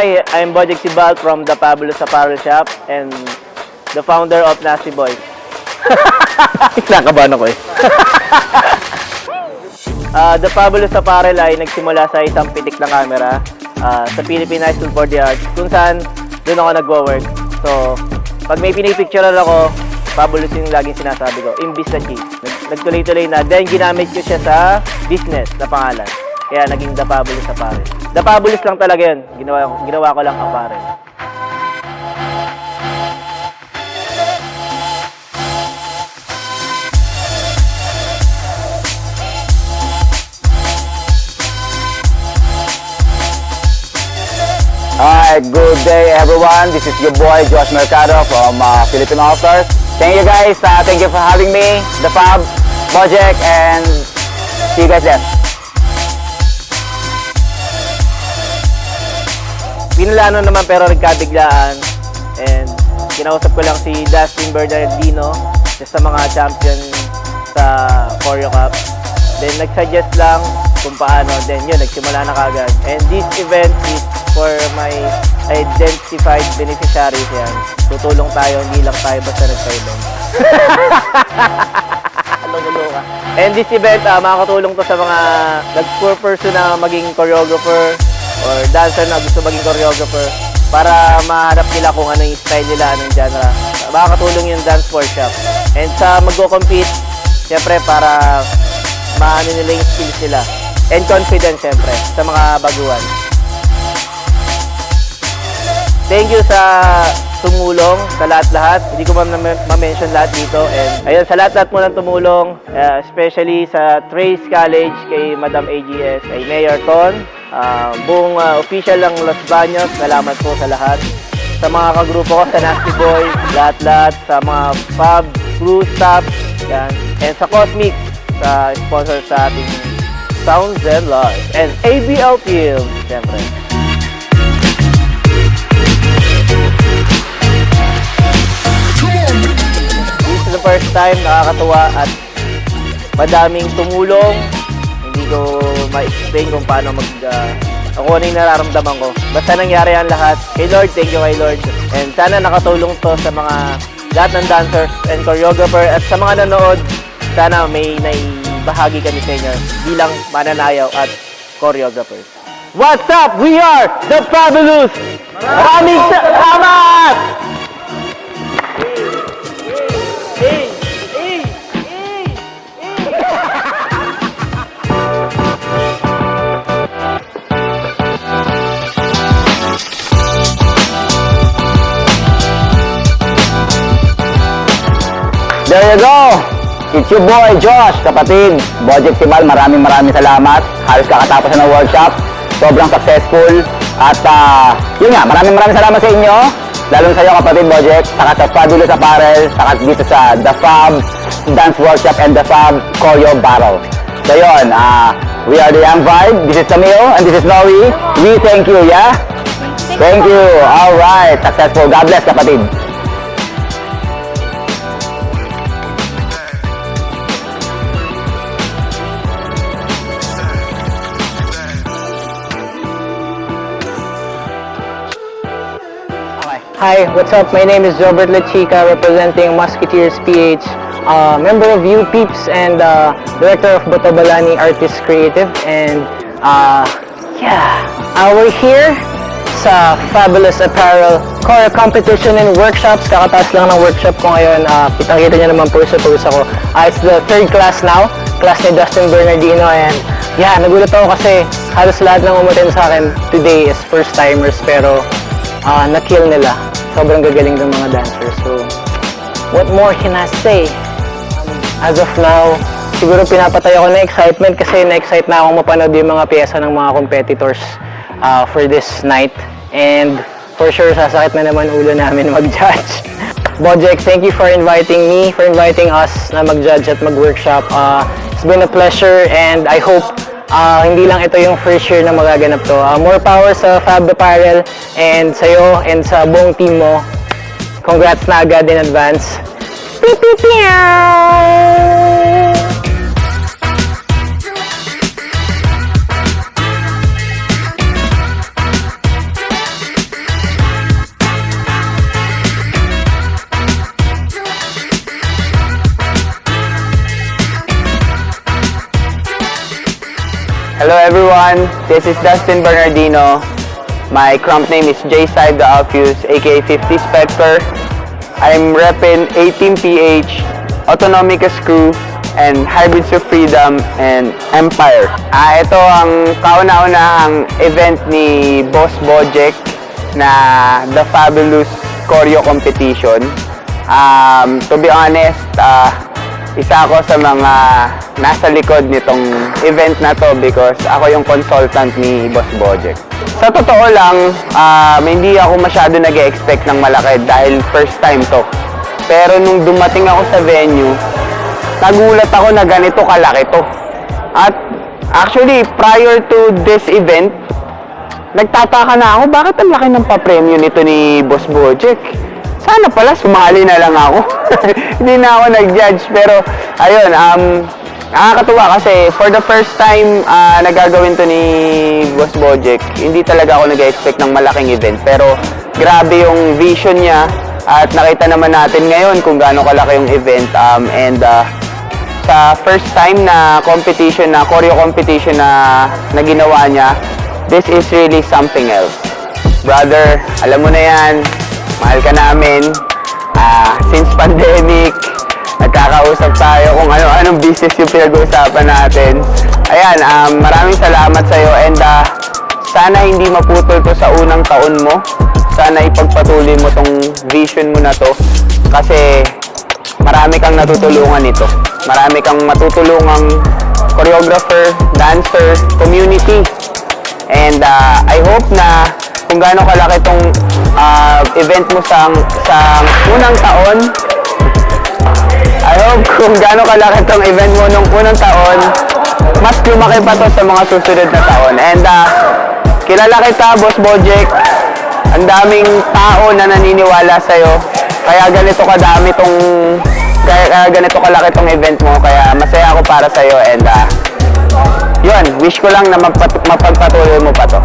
Hi, I'm Bojek Sibal from the Fabulous Apparel Shop and the founder of Nasty Boy. Nakabahan ako eh. The Fabulous Apparel ay nagsimula sa isang pitik na camera sa Philippine High School for the Arts kung saan doon ako nagwo-work. So, pag may pinipicturean ako, Fabulous yung laging sinasabi ko, imbis na cheap. Nagtuloy-tuloy na, then ginamit ko siya sa business na pangalan. Kaya naging The Fabulous Apparel. The Fabulous lang talaga yun. Ginawa ko lang apparel. Alright, good day everyone. This is your boy Josh Mercado from Philippine All-Stars. Thank you guys. Thank you for having me, the Fab, Bojek, and see you guys there. Pinalano naman pero nagkabiglaan and kinausap ko lang si Dustin Bernardino sa mga champion sa Choreo Cup. Then nag-suggest lang kung paano, then yun, nagsimula na kagad. And this event is for my identified beneficiaries yan. Tutulong tayo, hindi lang tayo basta nagpa-event. Lolo-loka. And this event, makakatulong to sa mga nag-pursue na maging choreographer or dancer na gusto maging choreographer para mahanap nila kung ano yung style nila, anong genre. Makakatulong yung dance workshop. And sa mag-compete, syempre para maano nila yung skills nila. And confidence syempre sa mga baguhan. Thank you sa tumulong, sa lahat-lahat. Hindi ko ma-mention lahat dito. And ayun, sa lahat-lahat mo lang tumulong, especially sa Trace College, kay Madam AGS, kay Mayor Ton, buong official ng Los Baños, salamat po sa lahat. Sa mga kagrupo ko, sa Nasty Boy, lahat-lahat, sa mga Fab, crew, staff, yan. And sa Cosmic, sa sponsor sa ating Sounds and Lights, and ABL Films, siyempre. This is the first time nakakatuwa at madaming tumulong. Hindi ko ma-explain kung paano kung ano yung nararamdaman ko. Basta nangyari ang lahat. Kay Lord, thank you kay Lord. And sana nakatulong to sa mga lahat ng dancers and choreographer at sa mga nanood. Sana may naibahagi kami sa inyo bilang mananayaw at choreographers. What's up? We are the Fabulous! Maraming salamat! There you go! It's your boy Josh, kapatid. Bojek Sibal, maraming salamat. Halos kakatapos na ng workshop. Sobrang successful. At yun nga, maraming salamat sa inyo. Lalo na sa iyo kapatid Bojek, saka sa Fabulous Apparel, saka dito sa The Fab Dance Workshop and The Fab Choreo Battle. So yun, we are the Young Vibe. This is Tamio and this is Noe. We thank you, yeah? Thank you. Alright, successful. God bless kapatid. Hi, what's up? My name is Robert Lechica, representing Musketeers PH, member of U Peeps and director of Botabalani Artist Creative. And we're here sa Fabulous Apparel Choreo Competition and Workshops. Kakataas lang ng workshop ko ngayon. Kitang-kita nyo naman po sa pulsa ko. It's the third class now, class ni Dustin Bernardino. And nagulat ako kasi halos lahat ng umaten sa akin today is first timers, pero na-kill nila. Sobrang gagaling ng mga dancers. So, what more can I say? As of now, siguro pinapatay ako na excitement kasi na-excite na akong mapanood yung mga pyesa ng mga competitors for this night. And for sure, sasakit na naman ulo namin mag-judge. Bojek, thank you for inviting me, for inviting us na mag-judge at mag-workshop. It's been a pleasure and I hope hindi lang ito yung first year na magaganap to. More power sa Fab Apparel and sa'yo and sa buong team mo. Congrats na agad in advance. Pew, pew, pew! Hello everyone, this is Dustin Bernardino. My crump name is J-Side the Alfuse, aka 50 Spectre. I'm repping 18PH, Autonomicus Crew, and Hybrids of Freedom, and Empire. Ito ang kauna-unahang event ni Boss Bojek na The Fabulous Choreo Competition. To be honest, isa ako sa mga nasa likod nitong event na to because ako yung consultant ni Boss Bojek. Sa totoo lang, hindi ako masyado nag-expect ng malaki dahil first time to. Pero nung dumating ako sa venue, nagulat ako na ganito kalaki to. At actually, prior to this event, nagtataka na ako, bakit ang laki ng pa-premyo nito ni Boss Bojek? Sana pala sumali na lang ako. Hindi na ako nag-judge. Pero, ayun, nakakatuwa kasi for the first time nagagawin to ni Boss Bojek, hindi talaga ako nag-expect ng malaking event. Pero, grabe yung vision niya at nakita naman natin ngayon kung gaano kalaki yung event. Sa first time na competition, na choreo competition na ginawa niya, this is really something else. Brother, alam mo na yan, mahal ka namin. Since pandemic, nagkakausap tayo kung ano-anong business yung pinag-uusapan natin. Ayan, maraming salamat sa'yo and sana hindi maputol to sa unang taon mo. Sana ipagpatuloy mo tong vision mo na to kasi marami kang natutulungan nito. Marami kang matutulungang choreographer, dancer, community. And I hope na kung gaano kalaki tong event mo sa unang taon, I hope kung gaano kalaki tong event mo nung unang taon, mas lumaki pa to sa mga susunod na taon. And kilala kita, Boss Bojek. Ang daming tao na naniniwala sa'yo. Kaya ganito kalaki tong event mo. Kaya masaya ako para sa'yo. And yun, wish ko lang na mapagpatuloy mo pa to.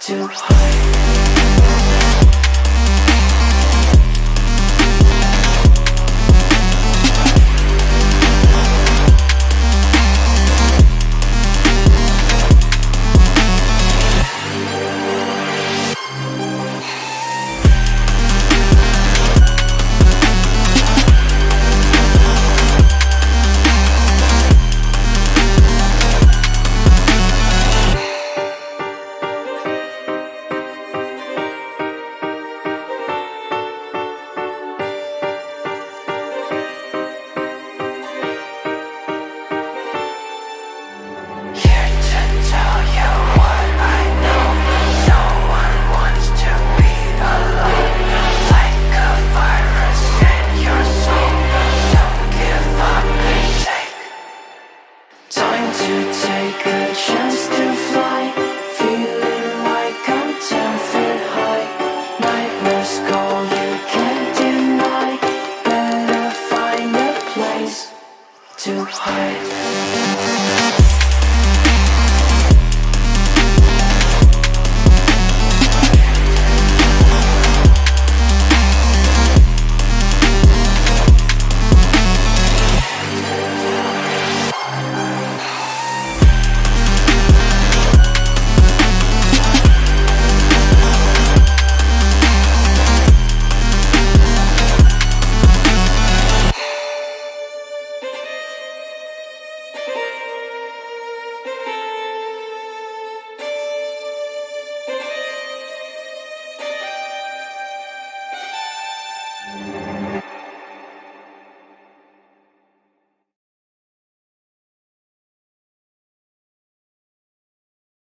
To hide. to hide.